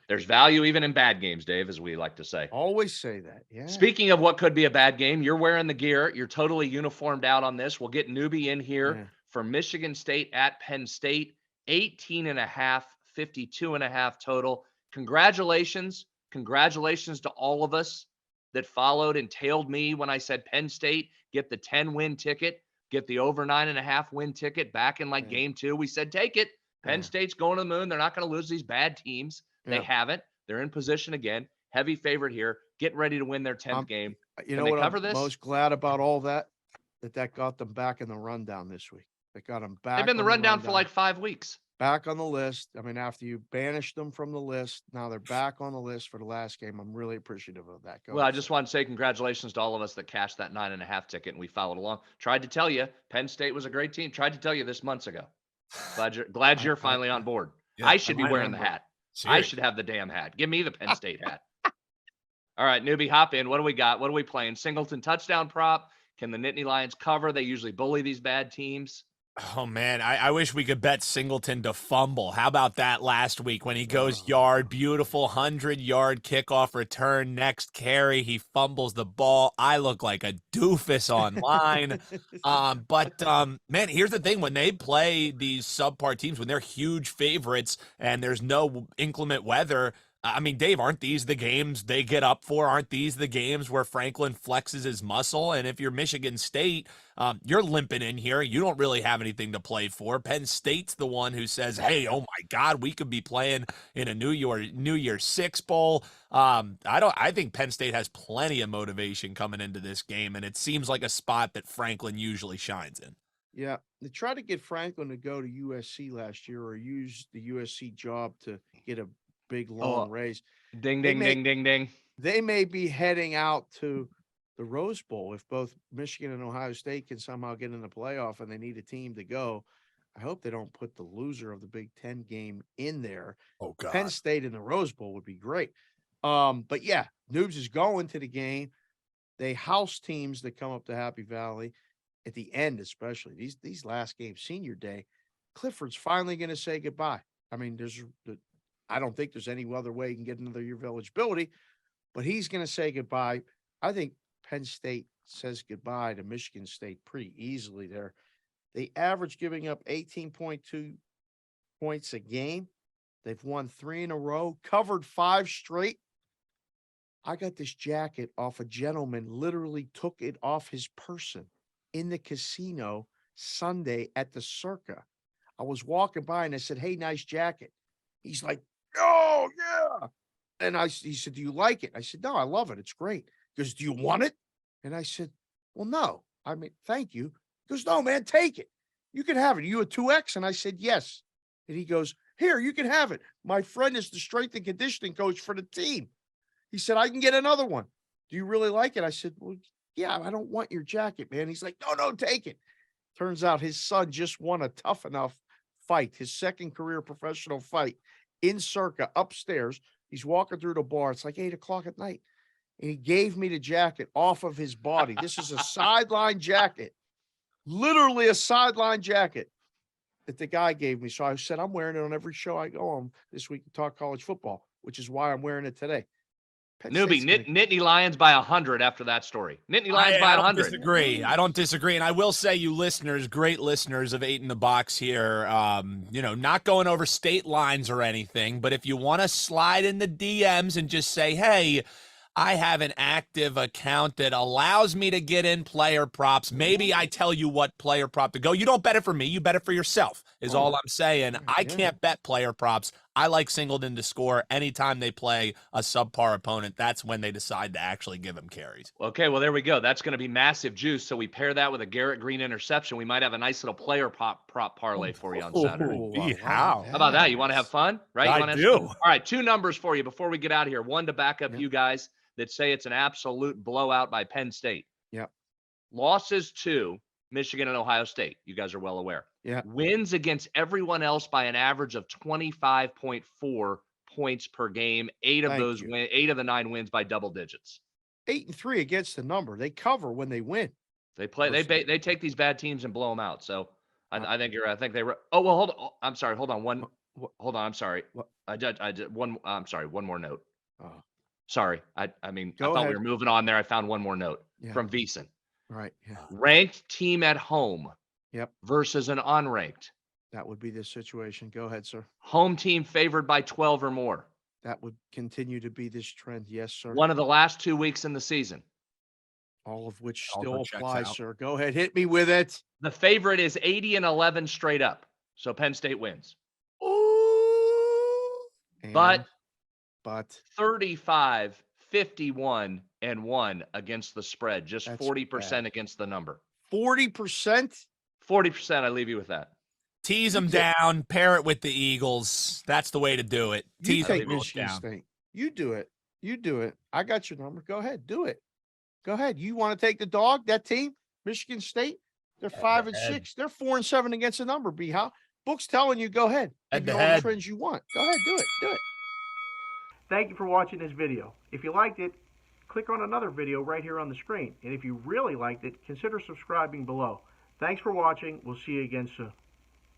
There's value even in bad games, Dave, as we like to say. Always say that. Yeah. Speaking of what could be a bad game, you're wearing the gear. You're totally uniformed out on this. We'll get Newbie in here Yeah. for Michigan State at Penn State. 18.5, 52.5 total. Congratulations. Congratulations to all of us that followed and tailed me when I said Penn State, get the 10-win ticket, get the over 9.5 win ticket back in like Yeah. game 2. We said, take it. Penn Yeah. State's going to the moon. They're not going to lose these bad teams. They Yeah. haven't. They're in position again. Heavy favorite here, getting ready to win their 10th game. You Can know they what cover I'm this? most glad about all that? That got them back in the rundown this week. That got them back. They've been the on the rundown for like 5 weeks. back on the list. I mean, after you banished them from the list, now they're back on the list for the last game. I'm really appreciative of that. Well, I just want to say congratulations to all of us that cashed that 9.5 ticket and we followed along. Tried to tell you Penn State was a great team. Tried to tell you this months ago. Glad you're finally on board. Yeah, I should be wearing the hat. Seriously. I should have the damn hat. Give me the Penn State hat. All right, Newbie, hop in. What do we got? What are we playing? Singleton touchdown prop. Can the Nittany Lions cover? They usually bully these bad teams. Oh, man, I wish we could bet Singleton to fumble. How about that last week when he goes yard, beautiful 100-yard kickoff return, next carry, he fumbles the ball. I look like a doofus online. Man, here's the thing. When they play these subpar teams, when they're huge favorites and there's no inclement weather, I mean, Dave, aren't these the games they get up for? Aren't these the games where Franklin flexes his muscle? And if you're Michigan State, you're limping in here. You don't really have anything to play for. Penn State's the one who says, hey, oh my God, we could be playing in a New Year's Six Bowl. I think Penn State has plenty of motivation coming into this game, and it seems like a spot that Franklin usually shines in. Yeah. They tried to get Franklin to go to USC last year or use the USC job to get a big long raise. Ding, ding, ding, ding, ding. They may be heading out to the Rose Bowl if both Michigan and Ohio State can somehow get in the playoff and they need a team to go. I hope they don't put the loser of the Big Ten game in there. Oh, God. Penn State in the Rose Bowl would be great. But yeah, Noobs is going to the game. They house teams that come up to Happy Valley at the end, especially these last games, senior day. Clifford's finally going to say goodbye. I mean, I don't think there's any other way you can get another year of eligibility, but he's going to say goodbye. I think Penn State says goodbye to Michigan State pretty easily there. They average giving up 18.2 points a game. They've won 3 in a row, covered 5 straight. I got this jacket off a gentleman, literally took it off his person in the casino Sunday at the Circa. I was walking by and I said, hey, nice jacket. He's like, oh, yeah. And he said, do you like it? I said, no, I love it. It's great. He goes, do you want it? And I said, well, no. I mean, thank you. He goes, no, man, take it. You can have it. Are you a 2X? And I said, yes. And he goes, here, you can have it. My friend is the strength and conditioning coach for the team. He said, I can get another one. Do you really like it? I said, well, yeah, I don't want your jacket, man. He's like, no, take it. Turns out his son just won a tough enough fight, his second career professional fight in Circa upstairs. He's walking through the bar. It's like 8:00 at night. And he gave me the jacket off of his body. This is a sideline jacket, literally a sideline jacket that the guy gave me. So I said, I'm wearing it on every show I go on this week to talk college football, which is why I'm wearing it today. Newbie, Nittany Lions by 100 after that story. Nittany Lions by 100. I don't disagree. And I will say, you listeners, great listeners of 8 in the Box here, not going over state lines or anything, but if you want to slide in the DMs and just say, hey, I have an active account that allows me to get in player props. Maybe I tell you what player prop to go. You don't bet it for me. You bet it for yourself is all I'm saying. I can't bet player props. I like Singleton to score anytime they play a subpar opponent. That's when they decide to actually give him carries. Okay, well, there we go. That's going to be massive juice. So we pair that with a Garrett Green interception. We might have a nice little player prop parlay for you on Saturday. How about that? You want to have fun? Right? I do. All right, 2 numbers for you before we get out of here. One to back up you guys that say it's an absolute blowout by Penn State. Yep. Losses to Michigan and Ohio State. You guys are well aware. Yeah. Wins against everyone else by an average of 25.4 points per game. 8 of the 9 wins by double digits. 8-3 against the number. They cover when they win. They take these bad teams and blow them out. So I think they. Oh well, hold on. I'm sorry. Hold on. Hold on. I'm sorry. What? I did one. I'm sorry. One more note. Oh, Sorry. I mean, I Go thought we ahead. were moving on there. I found one more note Yeah. from Veasan. right. Yeah. Ranked team at home Yep. versus an unranked. That would be the situation. Go ahead, sir. Home team favored by 12 or more. That would continue to be this trend. Yes, sir. One of the last 2 weeks in the season. All of which Also still checks applies, out. sir. Go ahead. Hit me with it. The favorite is 80-11 straight up. So Penn State wins. Ooh. But 35-51-1 against the spread. Just That's 40% bad. against the number. 40%? 40%, I leave you with that. Tease them down, pair it with the Eagles. That's the way to do it. You Tease the take Eagles Michigan down. State. You do it. You do it. I got your number. Go ahead. Do it. Go ahead. You want to take the dog, that team, Michigan State? They're 5-6. They're 4-7 against the number, B. How? Book's telling you, go ahead. Head Give to you all the head. trends you want. Go ahead. Do it. Do it. Thank you for watching this video. If you liked it, click on another video right here on the screen. And if you really liked it, consider subscribing below. Thanks for watching. We'll see you again soon.